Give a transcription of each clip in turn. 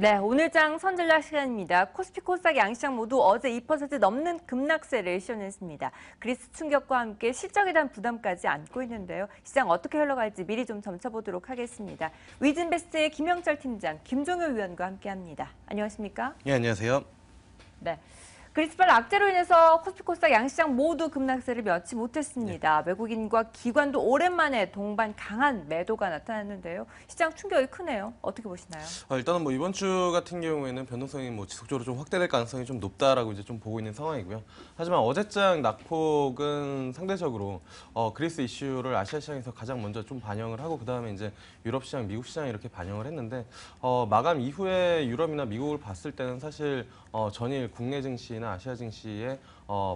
네, 오늘장 선전략 시간입니다. 코스피, 코스닥 양시장 모두 어제 2% 넘는 급락세를 시현했습니다. 그리스 충격과 함께 실적에 대한 부담까지 안고 있는데요. 시장 어떻게 흘러갈지 미리 좀 점쳐보도록 하겠습니다. 위즈인베스트의 김영철 팀장, 김종효 위원과 함께합니다. 안녕하십니까? 네, 안녕하세요. 네. 그리스발 악재로 인해서 코스피, 코스닥 양시장 모두 급락세를 면치 못했습니다. 외국인과 기관도 오랜만에 동반 강한 매도가 나타났는데요. 시장 충격이 크네요. 어떻게 보시나요? 일단은 이번 주 같은 경우에는 변동성이 지속적으로 좀 확대될 가능성이 좀 높다라고 이제 좀 보고 있는 상황이고요. 하지만 어제장 낙폭은 상대적으로 그리스 이슈를 아시아 시장에서 가장 먼저 좀 반영을 하고 그다음에 이제 유럽 시장, 미국 시장 이렇게 반영을 했는데 마감 이후에 유럽이나 미국을 봤을 때는 사실 전일 국내 증시나 아시아 증시의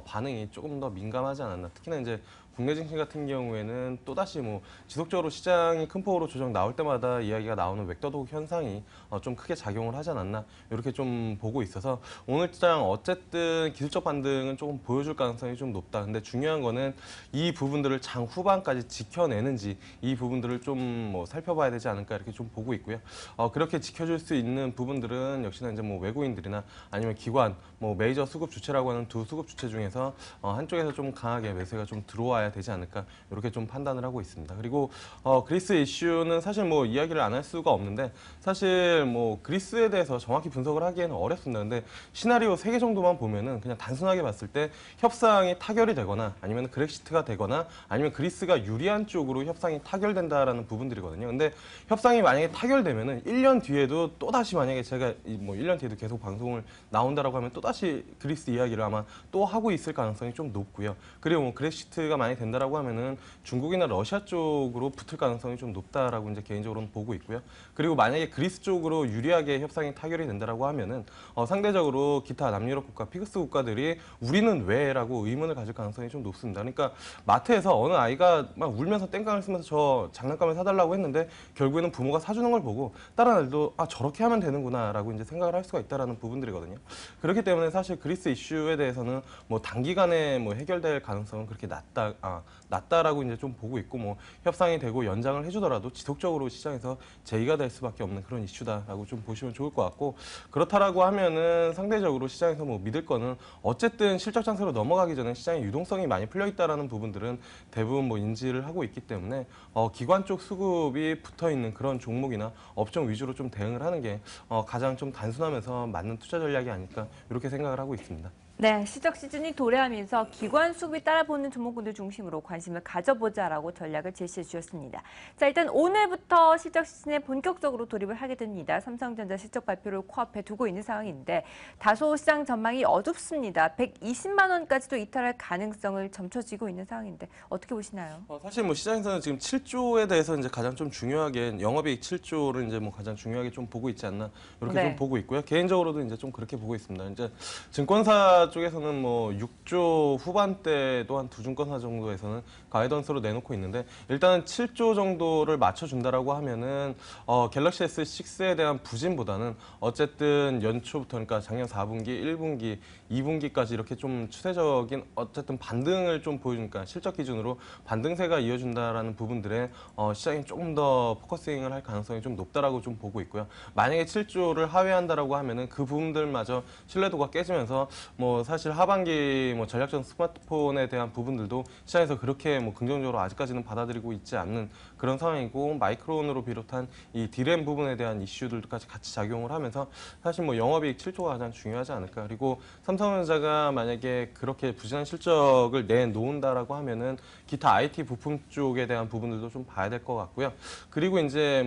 반응이 조금 더 민감하지 않았나. 특히나 이제 국내 증시 같은 경우에는 또다시 지속적으로 시장이 큰 폭으로 조정 나올 때마다 이야기가 나오는 웹더독 현상이 좀 크게 작용을 하지 않았나 이렇게 좀 보고 있어서 오늘장 어쨌든 기술적 반등은 조금 보여줄 가능성이 좀 높다. 근데 중요한 거는 이 부분들을 장 후반까지 지켜내는지 이 부분들을 좀 살펴봐야 되지 않을까 이렇게 좀 보고 있고요. 그렇게 지켜줄 수 있는 부분들은 역시나 이제 외국인들이나 아니면 기관, 메이저 수급 주체라고 하는 두 수급 주체 중에서 한쪽에서 좀 강하게 매수가 좀 들어와야 되지 않을까 이렇게 좀 판단을 하고 있습니다. 그리고 그리스 이슈는 사실 이야기를 안 할 수가 없는데 사실 그리스에 대해서 정확히 분석을 하기에는 어렵습니다. 근데 시나리오 3개 정도만 보면은 그냥 단순하게 봤을 때 협상이 타결이 되거나 아니면 그렉시트가 되거나 아니면 그리스가 유리한 쪽으로 협상이 타결된다라는 부분들이거든요. 근데 협상이 만약에 타결되면은 1년 뒤에도 또다시 만약에 제가 1년 뒤에도 계속 방송을 나온다라고 하면 또다시 그리스 이야기를 아마 또 하고 있을 가능성이 좀 높고요. 그리고 그렉시트가 만약에 된다라고 하면은 중국이나 러시아 쪽으로 붙을 가능성이 좀 높다라고 이제 개인적으로는 보고 있고요. 그리고 만약에 그리스 쪽으로 유리하게 협상이 타결이 된다라고 하면은 상대적으로 기타 남유럽 국가, 피그스 국가들이 우리는 왜라고 의문을 가질 가능성이 좀 높습니다. 그러니까 마트에서 어느 아이가 막 울면서 땡깡을 쓰면서 저 장난감을 사달라고 했는데 결국에는 부모가 사주는 걸 보고 다른 아이도 저렇게 하면 되는구나라고 이제 생각을 할 수가 있다라는 부분들이거든요. 그렇기 때문에 사실 그리스 이슈에 대해서는 단기간에 해결될 가능성은 그렇게 낮다라고 이제 좀 보고 있고 협상이 되고 연장을 해주더라도 지속적으로 시장에서 제의가 될 수밖에 없는 그런 이슈다라고 좀 보시면 좋을 것 같고 그렇다라고 하면은 상대적으로 시장에서 믿을 거는 어쨌든 실적 장세로 넘어가기 전에 시장의 유동성이 많이 풀려 있다라는 부분들은 대부분 인지를 하고 있기 때문에 기관 쪽 수급이 붙어 있는 그런 종목이나 업종 위주로 좀 대응을 하는 게 가장 좀 단순하면서 맞는 투자 전략이 아닐까 이렇게 생각을 하고 있습니다. 네, 실적 시즌이 도래하면서 기관 수급이 따라붙는 종목군들 중심으로 관심을 가져보자라고 전략을 제시해 주셨습니다. 자, 일단 오늘부터 실적 시즌에 본격적으로 돌입을 하게 됩니다. 삼성전자 실적 발표를 코앞에 두고 있는 상황인데 다소 시장 전망이 어둡습니다. 120만 원까지도 이탈할 가능성을 점쳐지고 있는 상황인데 어떻게 보시나요? 사실 시장에서는 지금 7조에 대해서 이제 가장 좀 중요하게 영업이익 7조를 이제 가장 중요하게 좀 보고 있지 않나 이렇게 좀 보고 있고요. 개인적으로도 이제 좀 그렇게 보고 있습니다. 이제 증권사 쪽에서는 6조 후반대 또한 두 증권사 정도에서는 가이던스로 내놓고 있는데 일단은 7조 정도를 맞춰준다라고 하면은 갤럭시 S6에 대한 부진보다는 어쨌든 연초부터 그러니까 작년 4분기, 1분기, 2분기까지 이렇게 좀 추세적인 어쨌든 반등을 좀 보여주니까 실적 기준으로 반등세가 이어준다라는 부분들에 시장이 조금 더 포커싱을 할 가능성이 좀 높다라고 좀 보고 있고요. 만약에 7조를 하회한다라고 하면은 그 부분들마저 신뢰도가 깨지면서 사실 하반기 전략적 스마트폰에 대한 부분들도 시장에서 그렇게 긍정적으로 아직까지는 받아들이고 있지 않는 그런 상황이고 마이크론으로 비롯한 이 디램 부분에 대한 이슈들까지 같이 작용을 하면서 사실 영업이익 7조가 가장 중요하지 않을까. 그리고 삼성전자가 만약에 그렇게 부진한 실적을 내놓는다라고 하면은 기타 IT 부품 쪽에 대한 부분들도 좀 봐야 될 것 같고요. 그리고 이제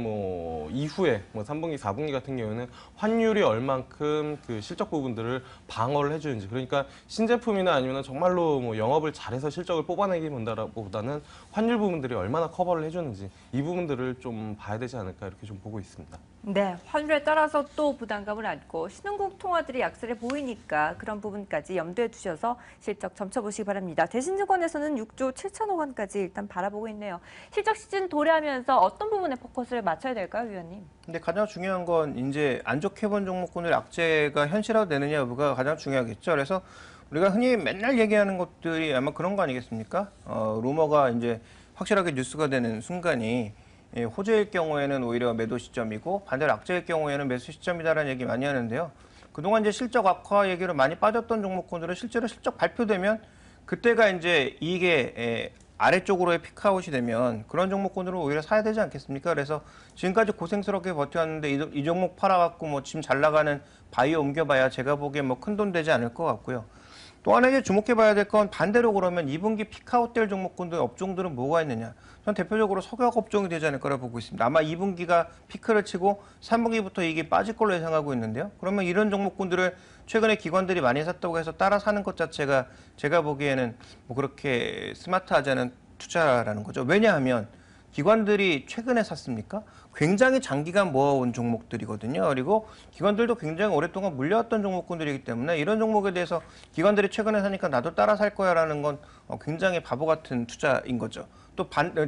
이후에 3분기, 4분기 같은 경우에는 환율이 얼만큼 그 실적 부분들을 방어를 해주는지 그러니까 신제품이나 아니면 정말로 영업을 잘해서 실적을 뽑아내기보다는 환율 부분들이 얼마나 커버를 해주는지 이 부분들을 좀 봐야 되지 않을까 이렇게 좀 보고 있습니다. 네, 환율에 따라서 또 부담감을 안고 신흥국 통화들이 약세를 보이니까 그런 부분까지 염두에 두셔서 실적 점쳐보시기 바랍니다. 대신증권에서는 6조 7천억 원까지 일단 바라보고 있네요. 실적 시즌 도래하면서 어떤 부분에 포커스를 맞춰야 될까요, 위원님? 근데 가장 중요한 건 이제 안 좋게 본 종목군의 악재가 현실화되느냐 여부가 가장 중요하겠죠. 그래서 우리가 흔히 맨날 얘기하는 것들이 아마 그런 거 아니겠습니까? 루머가 이제 확실하게 뉴스가 되는 순간이 호재일 경우에는 오히려 매도 시점이고 반대로 악재일 경우에는 매수 시점이다라는 얘기 많이 하는데요. 그동안 이제 실적 악화 얘기로 많이 빠졌던 종목군들은 실제로 실적 발표되면 그때가 이제 이게 아래쪽으로의 피크아웃이 되면 그런 종목군들은 오히려 사야 되지 않겠습니까? 그래서 지금까지 고생스럽게 버텨왔는데 이 종목 팔아갖고 뭐 지금 잘 나가는 바이오 옮겨봐야 제가 보기엔 뭐 큰 돈 되지 않을 것 같고요. 또 하나 이제 주목해봐야 될 건 반대로 그러면 2분기 피크아웃될 종목군들 업종들은 뭐가 있느냐? 전 대표적으로 석유화학 업종이 되지 않을 거라 보고 있습니다. 아마 2분기가 피크를 치고 3분기부터 이게 빠질 걸로 예상하고 있는데요. 그러면 이런 종목군들을 최근에 기관들이 많이 샀다고 해서 따라 사는 것 자체가 제가 보기에는 뭐 그렇게 스마트하지 않은 투자라는 거죠. 왜냐하면 기관들이 최근에 샀습니까? 굉장히 장기간 모아온 종목들이거든요. 그리고 기관들도 굉장히 오랫동안 물려왔던 종목군들이기 때문에 이런 종목에 대해서 기관들이 최근에 사니까 나도 따라 살 거야라는 건 굉장히 바보 같은 투자인 거죠.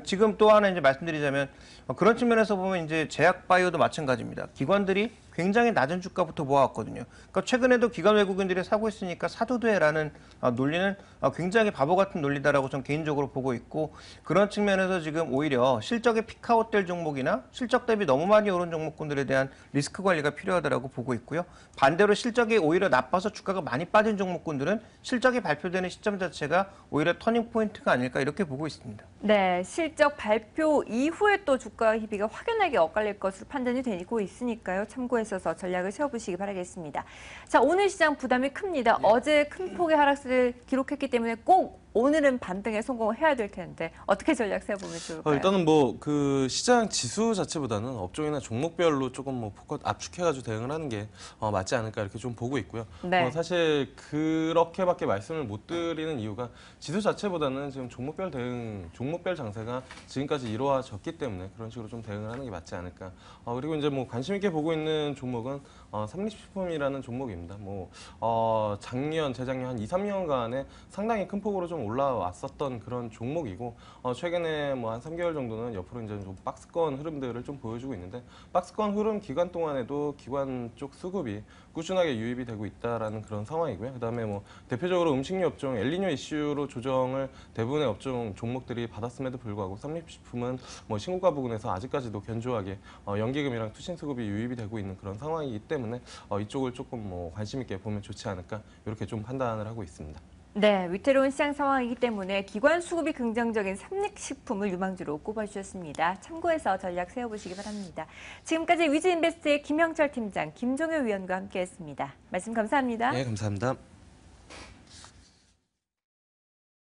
지금 또 하나 이제 말씀드리자면 그런 측면에서 보면 이제 제약바이오도 마찬가지입니다. 기관들이 굉장히 낮은 주가부터 모아왔거든요. 그러니까 최근에도 기관 외국인들이 사고 있으니까 사도 돼라는 논리는 굉장히 바보 같은 논리다라고 저는 개인적으로 보고 있고 그런 측면에서 지금 오히려 실적에 피크아웃될 종목이나 실적 대비 너무 많이 오른 종목군들에 대한 리스크 관리가 필요하다라고 보고 있고요. 반대로 실적이 오히려 나빠서 주가가 많이 빠진 종목군들은 실적이 발표되는 시점 자체가 오히려 터닝 포인트가 아닐까 이렇게 보고 있습니다. 네, 실적 발표 이후에 또 주가 희비가 확연하게 엇갈릴 것으로 판단이 되고 있으니까요. 참고해서 전략을 세워보시기 바라겠습니다. 자, 오늘 시장 부담이 큽니다. 어제 큰 폭의 하락세를 기록했기 때문에 꼭 오늘은 반등에 성공을 해야 될 텐데 어떻게 전략 세워보면 좋을까요? 일단은 뭐 그 시장 지수 자체보다는 업종이나 종목별로 조금 뭐 압축해가지고 대응을 하는 게 맞지 않을까 이렇게 좀 보고 있고요. 네. 사실 그렇게밖에 말씀을 못 드리는 이유가 지수 자체보다는 지금 종목별 대응, 종목별 장세가 지금까지 이루어졌기 때문에 그런 식으로 좀 대응을 하는 게 맞지 않을까. 그리고 이제 뭐 관심 있게 보고 있는 종목은 삼립식품이라는 종목입니다. 작년, 재작년 한 2, 3년간에 상당히 큰 폭으로 좀 올라왔었던 그런 종목이고 최근에 뭐 한 3개월 정도는 옆으로 이제 좀 박스권 흐름들을 좀 보여주고 있는데 박스권 흐름 기간 동안에도 기관 쪽 수급이 꾸준하게 유입이 되고 있다라는 그런 상황이고요. 그다음에 뭐 대표적으로 음식료 업종 엘니뇨 이슈로 조정을 대부분의 업종 종목들이 받았음에도 불구하고 삼립식품은 뭐 신고가 부근에서 아직까지도 견조하게 연기금이랑 투신 수급이 유입이 되고 있는 그런 상황이기 때문에 이쪽을 조금 뭐 관심 있게 보면 좋지 않을까 이렇게 좀 판단을 하고 있습니다. 네, 위태로운 시장 상황이기 때문에 기관 수급이 긍정적인 삼립식품을 유망주로 꼽아주셨습니다. 참고해서 전략 세워보시기 바랍니다. 지금까지 위즈인베스트의 김형철 팀장, 김종효 위원과 함께했습니다. 말씀 감사합니다. 네, 감사합니다.